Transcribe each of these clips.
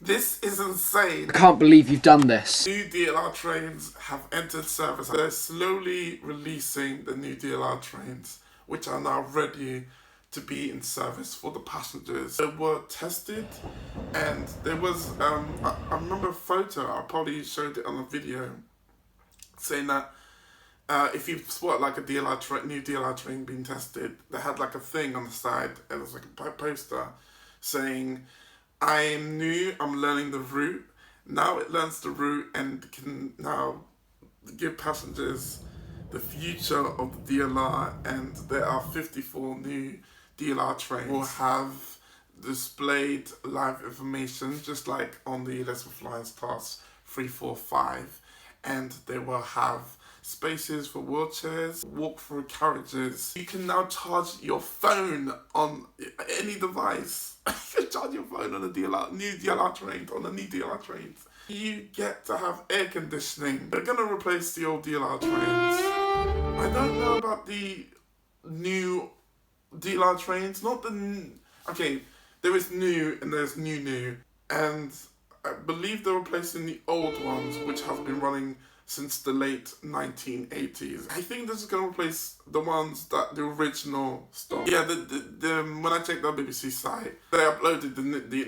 This is insane. I can't believe you've done this. New DLR trains have entered service. They're slowly releasing the new DLR trains, which are now ready to be in service for the passengers. They were tested, and there was, I remember a photo, I probably showed it on a video, saying that if you spot like a new DLR train being tested, they had like a thing on the side, and it was like a poster saying, I am new, I'm learning the route. Now it learns the route and can now give passengers the future of the DLR, and there are 54 new DLR trains. Will have displayed live information just like on the Elizabeth Line's Class 345, and they will have spaces for wheelchairs, walk-through carriages. You can now charge your phone on any device. You can charge your phone on the new DLR trains, on the new DLR trains. You get to have air conditioning. They're gonna replace the old DLR trains. I don't know about the new DLR trains, okay, there is new and there's new, and I believe they're replacing the old ones, which have been running since the late 1980s. I think this is going to replace the ones that the original stopped. Yeah, when I checked the BBC site, they uploaded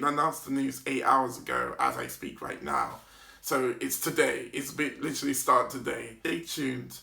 announced the news 8 hours ago as I speak right now. So it's today. It's literally started today. Stay tuned.